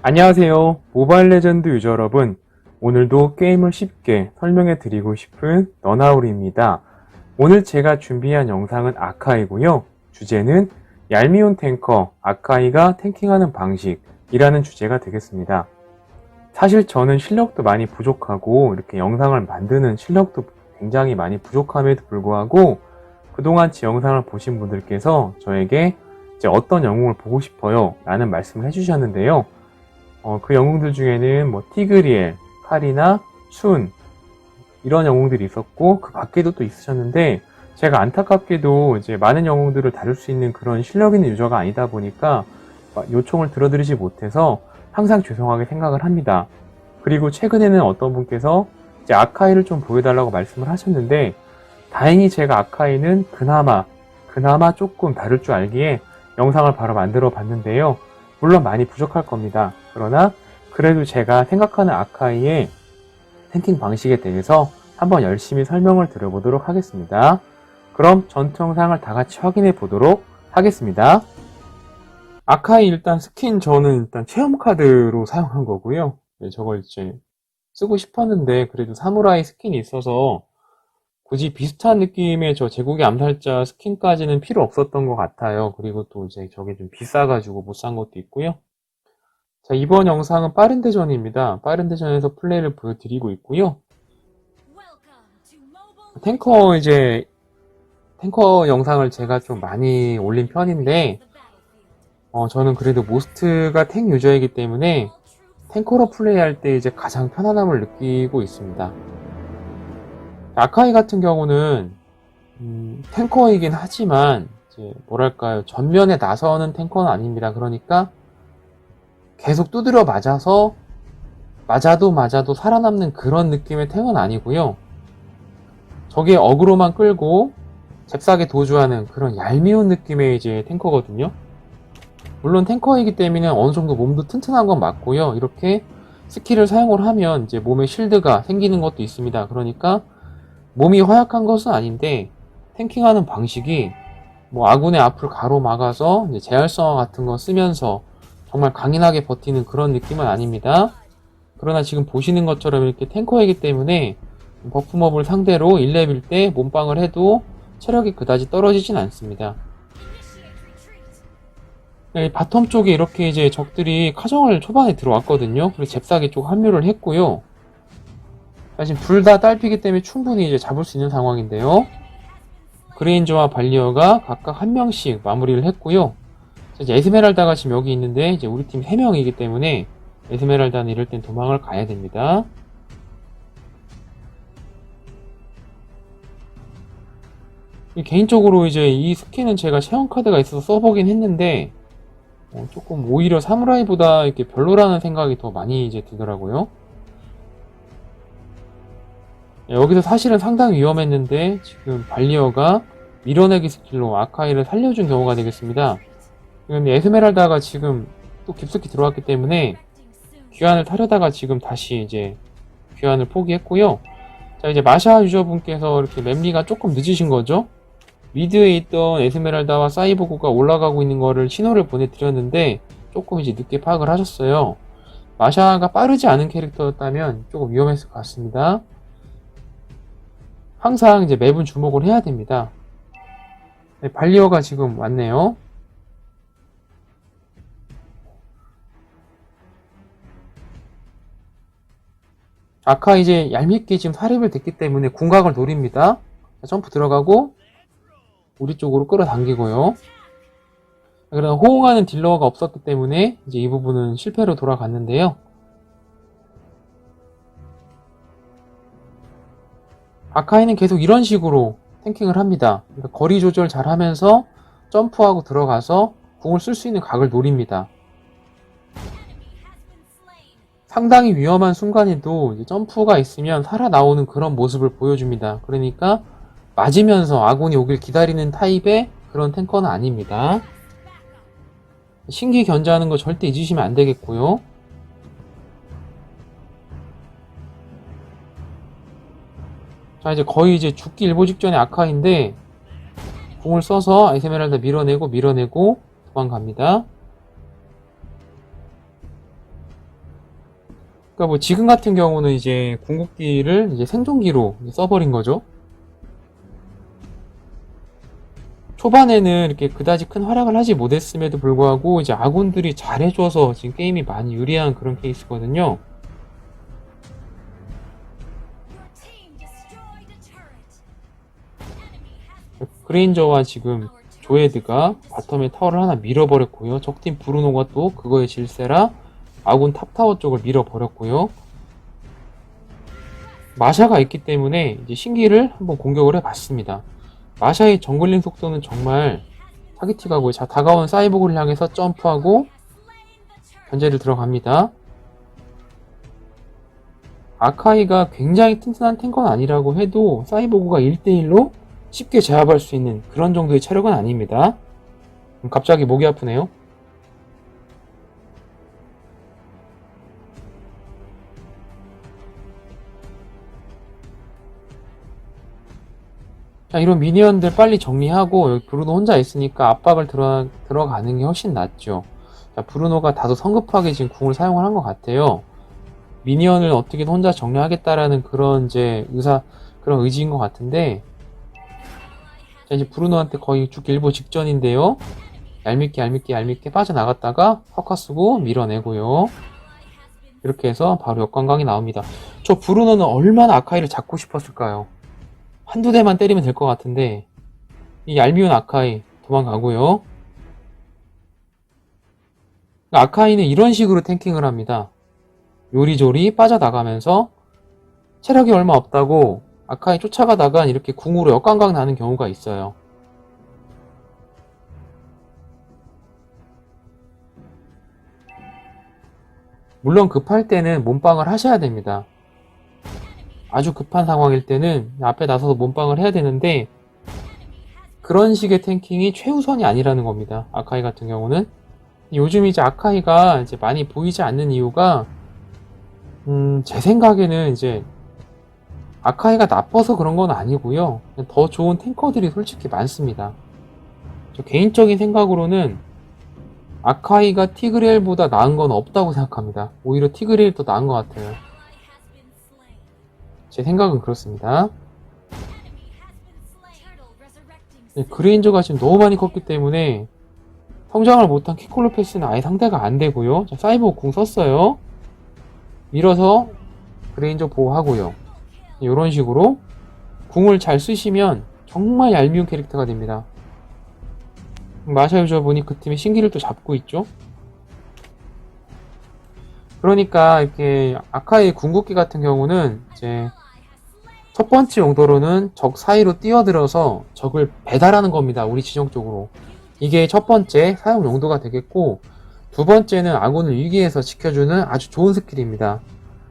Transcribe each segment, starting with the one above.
안녕하세요. 모바일 레전드 유저 여러분. 오늘도 게임을 쉽게 설명해 드리고 싶은 너나우리입니다. 오늘 제가 준비한 영상은 아카이고요. 주제는 얄미운 탱커 아카이가 탱킹하는 방식이라는 주제가 되겠습니다. 사실 저는 실력도 많이 부족하고 이렇게 영상을 만드는 실력도 굉장히 많이 부족함에도 불구하고 그동안 제 영상을 보신 분들께서 저에게 이제 어떤 영웅을 보고 싶어요 라는 말씀을 해주셨는데요. 그 영웅들 중에는 뭐 티그리엘, 카리나, 춘 이런 영웅들이 있었고 그 밖에도 또 있으셨는데 제가 안타깝게도 이제 많은 영웅들을 다룰 수 있는 그런 실력 있는 유저가 아니다 보니까 요청을 들어드리지 못해서 항상 죄송하게 생각을 합니다. 그리고 최근에는 어떤 분께서 이제 아카이를 좀 보여달라고 말씀을 하셨는데 다행히 제가 아카이는 그나마 조금 다룰 줄 알기에 영상을 바로 만들어 봤는데요. 물론 많이 부족할 겁니다. 그러나 그래도 제가 생각하는 아카이의 탱킹 방식에 대해서 한번 열심히 설명을 드려보도록 하겠습니다. 그럼 전투 영상을 다 같이 확인해 보도록 하겠습니다. 아카이 일단 스킨 저는 일단 체험 카드로 사용한 거고요. 저걸 이제 쓰고 싶었는데 그래도 사무라이 스킨이 있어서 굳이 비슷한 느낌의 저 제국의 암살자 스킨까지는 필요 없었던 것 같아요. 그리고 또 이제 저게 좀 비싸가지고 못 산 것도 있고요. 자, 이번 영상은 빠른 대전입니다. 빠른 대전에서 플레이를 보여드리고 있고요. 탱커 영상을 제가 좀 많이 올린 편인데, 저는 그래도 모스트가 탱 유저이기 때문에 탱커로 플레이할 때 이제 가장 편안함을 느끼고 있습니다. 아카이 같은 경우는 탱커이긴 하지만 이제 뭐랄까요, 전면에 나서는 탱커는 아닙니다. 그러니까 계속 두드려 맞아도 살아남는 그런 느낌의 탱은 아니고요. 저게 어그로만 끌고 잽싸게 도주하는 그런 얄미운 느낌의 이제 탱커거든요. 물론 탱커이기 때문에 어느 정도 몸도 튼튼한 건 맞고요. 이렇게 스킬을 사용을 하면 이제 몸에 실드가 생기는 것도 있습니다. 그러니까 몸이 허약한 것은 아닌데 탱킹하는 방식이 뭐 아군의 앞을 가로막아서 이제 제할성화 같은 거 쓰면서 정말 강인하게 버티는 그런 느낌은 아닙니다. 그러나 지금 보시는 것처럼 이렇게 탱커이기 때문에 버프몹을 상대로 1렙일 때 몸빵을 해도 체력이 그다지 떨어지진 않습니다. 바텀 쪽에 이렇게 이제 적들이 카정을 초반에 들어왔거든요. 그래서 잽싸게 쪽 합류를 했고요. 사실 둘 다 딸피기 때문에 충분히 이제 잡을 수 있는 상황인데요. 그레인저와 발리어가 각각 한 명씩 마무리를 했고요. 이제 에스메랄다가 지금 여기 있는데 이제 우리 팀 3명이기 때문에 에스메랄다는 이럴 땐 도망을 가야 됩니다. 개인적으로 이제 이 스킨은 제가 체험 카드가 있어서 써보긴 했는데 조금 오히려 사무라이보다 이렇게 별로라는 생각이 더 많이 이제 들더라고요. 여기서 사실은 상당히 위험했는데 지금 발리어가 밀어내기 스킬로 아카이를 살려준 경우가 되겠습니다. 근데 에스메랄다가 지금 또 깊숙이 들어왔기 때문에 귀환을 타려다가 지금 다시 이제 귀환을 포기했고요. 자, 이제 마샤 유저분께서 이렇게 맵리가 조금 늦으신 거죠. 미드에 있던 에스메랄다와 사이보그가 올라가고 있는 거를 신호를 보내드렸는데 조금 이제 늦게 파악을 하셨어요. 마샤가 빠르지 않은 캐릭터였다면 조금 위험했을 것 같습니다. 항상 이제 맵은 주목을 해야 됩니다. 네, 발리어가 지금 왔네요. 아카 이제 얄밉게 지금 사립을 됐기 때문에 궁각을 노립니다. 자, 점프 들어가고 우리 쪽으로 끌어당기고요. 그러나 호응하는 딜러가 없었기 때문에 이제 이 부분은 실패로 돌아갔는데요. 아카이는 계속 이런 식으로 탱킹을 합니다. 그러니까 거리 조절 잘 하면서 점프하고 들어가서 궁을 쓸 수 있는 각을 노립니다. 상당히 위험한 순간에도 이제 점프가 있으면 살아나오는 그런 모습을 보여줍니다. 그러니까 맞으면서 아군이 오길 기다리는 타입의 그런 탱커는 아닙니다. 신기 견제하는 거 절대 잊으시면 안 되겠고요. 자, 이제 거의 이제 죽기 일보 직전의 아카인데 궁을 써서 에스메랄다 밀어내고 도망갑니다. 그러니까 뭐 지금 같은 경우는 이제 궁극기를 이제 생존기로 써버린 거죠. 초반에는 이렇게 그다지 큰 활약을 하지 못했음에도 불구하고 이제 아군들이 잘해줘서 지금 게임이 많이 유리한 그런 케이스거든요. 그레인저와 지금 조에드가 바텀에 타워를 하나 밀어버렸고요. 적팀 브루노가 또 그거에 질세라 아군 탑타워 쪽을 밀어버렸고요. 마샤가 있기 때문에 이제 신기를 한번 공격을 해봤습니다. 마샤의 정글링 속도는 정말 타깃팅하고, 자, 다가온 사이보그를 향해서 점프하고 견제를 들어갑니다. 아카이가 굉장히 튼튼한 탱커는 아니라고 해도 사이보그가 1대1로 쉽게 제압할 수 있는 그런 정도의 체력은 아닙니다. 갑자기 목이 아프네요. 자, 이런 미니언들 빨리 정리하고, 여기 브루노 혼자 있으니까 압박을 들어가는 게 훨씬 낫죠. 자, 브루노가 다소 성급하게 지금 궁을 사용을 한 것 같아요. 미니언을 어떻게든 혼자 정리하겠다라는 그런 이제 그런 의지인 것 같은데, 자, 이제 브루노한테 거의 죽기 일보 직전인데요. 얄밉게 빠져나갔다가 허카 쓰고 밀어내고요. 이렇게 해서 바로 역관광이 나옵니다. 저 브루노는 얼마나 아카이를 잡고 싶었을까요? 한두 대만 때리면 될 것 같은데, 이 얄미운 아카이 도망가고요. 아카이는 이런 식으로 탱킹을 합니다. 요리조리 빠져나가면서 체력이 얼마 없다고 아카이 쫓아가다가 이렇게 궁으로 역관광 나는 경우가 있어요. 물론 급할 때는 몸빵을 하셔야 됩니다. 아주 급한 상황일 때는 앞에 나서서 몸빵을 해야 되는데, 그런 식의 탱킹이 최우선이 아니라는 겁니다. 아카이 같은 경우는. 요즘 이제 아카이가 이제 많이 보이지 않는 이유가, 제 생각에는 이제 아카이가 나빠서 그런 건 아니고요. 더 좋은 탱커들이 솔직히 많습니다. 저 개인적인 생각으로는 아카이가 티그레일보다 나은 건 없다고 생각합니다. 오히려 티그레일이 더 나은 것 같아요. 제 생각은 그렇습니다. 그레인저가 지금 너무 많이 컸기 때문에 성장을 못한 키콜로패스는 아예 상대가 안 되고요. 자, 사이버 궁 썼어요. 밀어서 그레인저 보호하고요. 이런 식으로 궁을 잘 쓰시면 정말 얄미운 캐릭터가 됩니다. 마샤 유저분이 그 팀의 신기를 또 잡고 있죠. 그러니까 이렇게 아카이의 궁극기 같은 경우는 이제 첫 번째 용도로는 적 사이로 뛰어들어서 적을 배달하는 겁니다. 우리 지정 쪽으로. 이게 첫 번째 사용 용도가 되겠고, 두 번째는 아군을 위기에서 지켜주는 아주 좋은 스킬입니다.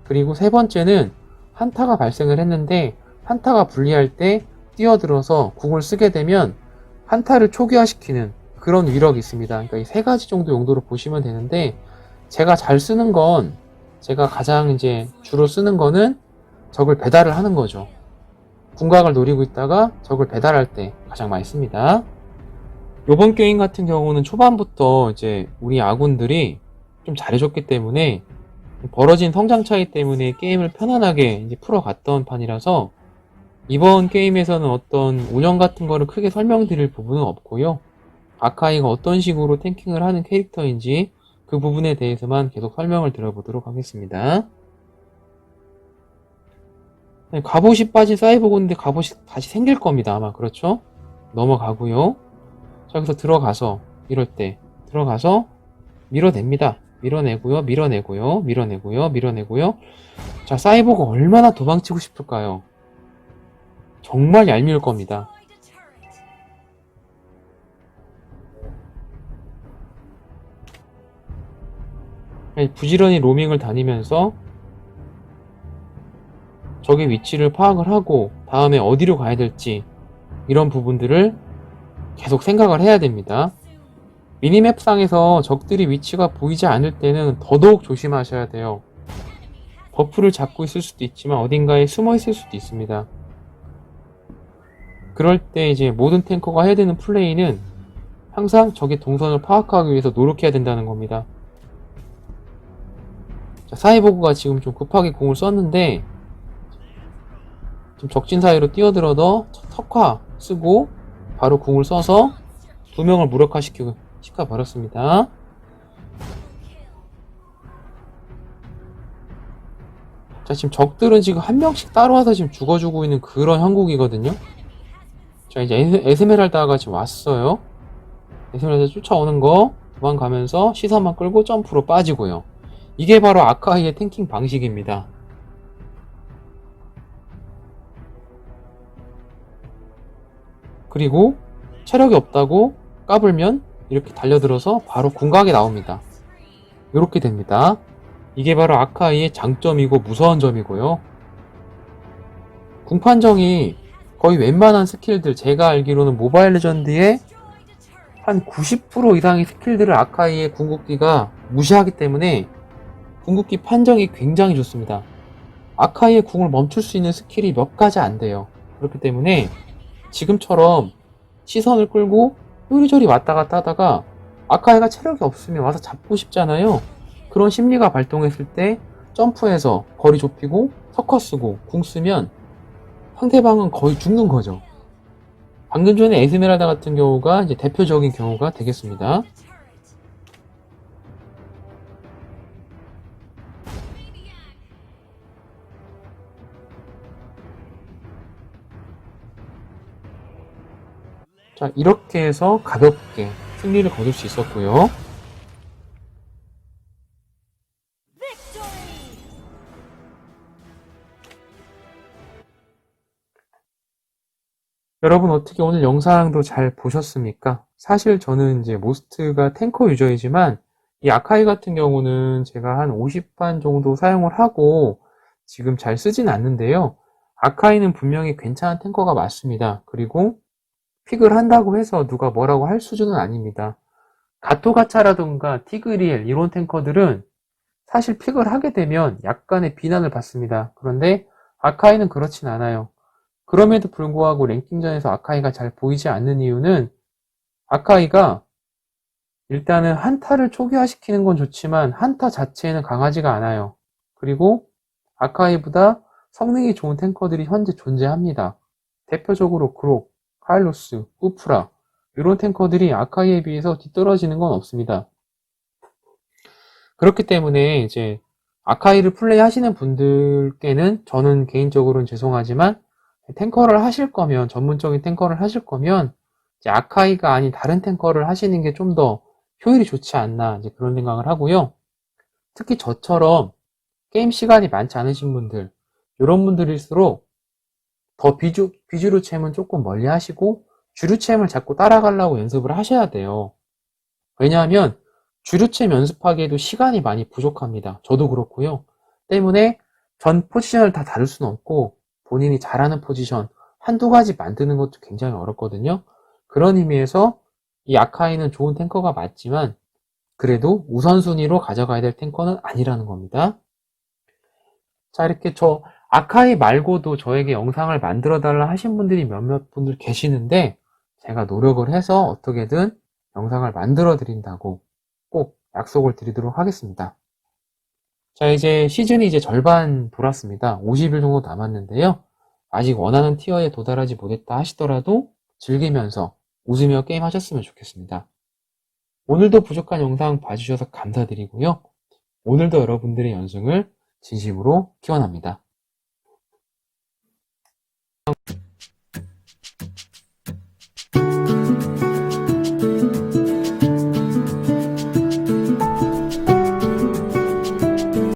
그리고 세 번째는 한타가 발생을 했는데 한타가 불리할 때 뛰어들어서 궁을 쓰게 되면 한타를 초기화시키는 그런 위력이 있습니다. 그러니까 이 세 가지 정도 용도로 보시면 되는데, 제가 잘 쓰는 건, 제가 가장 이제 주로 쓰는 거는 적을 배달을 하는 거죠. 궁각을 노리고 있다가 적을 배달할 때 가장 많이 씁니다. 요번 게임 같은 경우는 초반부터 이제 우리 아군들이 좀 잘해줬기 때문에, 벌어진 성장 차이 때문에 게임을 편안하게 이제 풀어갔던 판이라서 이번 게임에서는 어떤 운영 같은 거를 크게 설명드릴 부분은 없고요. 아카이가 어떤 식으로 탱킹을 하는 캐릭터인지 그 부분에 대해서만 계속 설명을 들어보도록 하겠습니다. 갑옷이 빠진 사이보그인데 갑옷이 다시 생길 겁니다. 아마 그렇죠? 넘어가고요. 자, 여기서 들어가서 이럴 때 들어가서 밀어냅니다. 밀어내고요. 자, 사이보그 얼마나 도망치고 싶을까요? 정말 얄미울 겁니다. 부지런히 로밍을 다니면서 적의 위치를 파악을 하고 다음에 어디로 가야 될지 이런 부분들을 계속 생각을 해야 됩니다. 미니맵상에서 적들이 위치가 보이지 않을 때는 더더욱 조심하셔야 돼요. 버프를 잡고 있을 수도 있지만 어딘가에 숨어 있을 수도 있습니다. 그럴 때 이제 모든 탱커가 해야 되는 플레이는 항상 적의 동선을 파악하기 위해서 노력해야 된다는 겁니다. 자, 사이보그가 지금 좀 급하게 공을 썼는데 좀 적진 사이로 뛰어들어서 석화 쓰고 바로 궁을 써서 두 명을 무력화시켜 버렸습니다. 자, 지금 적들은 지금 한 명씩 따라와서 지금 죽어주고 있는 그런 형국이거든요. 자, 이제 에스메랄다가 지금 왔어요. 에스메랄다 쫓아오는 거 도망가면서 시선만 끌고 점프로 빠지고요. 이게 바로 아카이의 탱킹 방식입니다. 그리고 체력이 없다고 까불면 이렇게 달려들어서 바로 궁각이 나옵니다. 이렇게 됩니다. 이게 바로 아카이의 장점이고 무서운 점이고요. 궁판정이 거의 웬만한 스킬들, 제가 알기로는 모바일 레전드의 한 90% 이상의 스킬들을 아카이의 궁극기가 무시하기 때문에 궁극기 판정이 굉장히 좋습니다. 아카이의 궁을 멈출 수 있는 스킬이 몇 가지 안 돼요. 그렇기 때문에 지금처럼 시선을 끌고 요리조리 왔다 갔다 하다가 아카이가 체력이 없으면 와서 잡고 싶잖아요. 그런 심리가 발동했을 때 점프해서 거리 좁히고 석화 쓰고 궁 쓰면 상대방은 거의 죽는 거죠. 방금 전에 에스메랄다 같은 경우가 이제 대표적인 경우가 되겠습니다. 자, 이렇게 해서 가볍게 승리를 거둘 수 있었고요. 여러분 어떻게 오늘 영상도 잘 보셨습니까? 사실 저는 이제 모스트가 탱커 유저이지만 이 아카이 같은 경우는 제가 한 50판 정도 사용을 하고 지금 잘 쓰진 않는데요. 아카이는 분명히 괜찮은 탱커가 맞습니다. 그리고 픽을 한다고 해서 누가 뭐라고 할 수준은 아닙니다. 가토가차라던가 티그리엘 이런 탱커들은 사실 픽을 하게 되면 약간의 비난을 받습니다. 그런데 아카이는 그렇진 않아요. 그럼에도 불구하고 랭킹전에서 아카이가 잘 보이지 않는 이유는 아카이가 일단은 한타를 초기화시키는 건 좋지만 한타 자체에는 강하지가 않아요. 그리고 아카이보다 성능이 좋은 탱커들이 현재 존재합니다. 대표적으로 그록, 카일로스, 우프라 이런 탱커들이 아카이에 비해서 뒤떨어지는 건 없습니다. 그렇기 때문에 이제 아카이를 플레이 하시는 분들께는 저는 개인적으로는 죄송하지만 탱커를 하실 거면, 전문적인 탱커를 하실 거면 이제 아카이가 아닌 다른 탱커를 하시는 게 좀 더 효율이 좋지 않나 이제 그런 생각을 하고요. 특히 저처럼 게임 시간이 많지 않으신 분들, 이런 분들일수록 더 비주류챔은 조금 멀리 하시고 주류챔을 자꾸 따라가려고 연습을 하셔야 돼요. 왜냐하면 주류챔 연습하기에도 시간이 많이 부족합니다. 저도 그렇고요. 때문에 전 포지션을 다 다룰 수는 없고 본인이 잘하는 포지션 한두 가지 만드는 것도 굉장히 어렵거든요. 그런 의미에서 이 아카이는 좋은 탱커가 맞지만 그래도 우선순위로 가져가야 될 탱커는 아니라는 겁니다. 자, 이렇게 저 아카이 말고도 저에게 영상을 만들어 달라 하신 분들이 몇몇 분들 계시는데 제가 노력을 해서 어떻게든 영상을 만들어 드린다고 꼭 약속을 드리도록 하겠습니다. 자, 이제 시즌이 이제 절반 돌았습니다. 50일 정도 남았는데요. 아직 원하는 티어에 도달하지 못했다 하시더라도 즐기면서 웃으며 게임 하셨으면 좋겠습니다. 오늘도 부족한 영상 봐주셔서 감사드리고요. 오늘도 여러분들의 연승을 진심으로 기원합니다.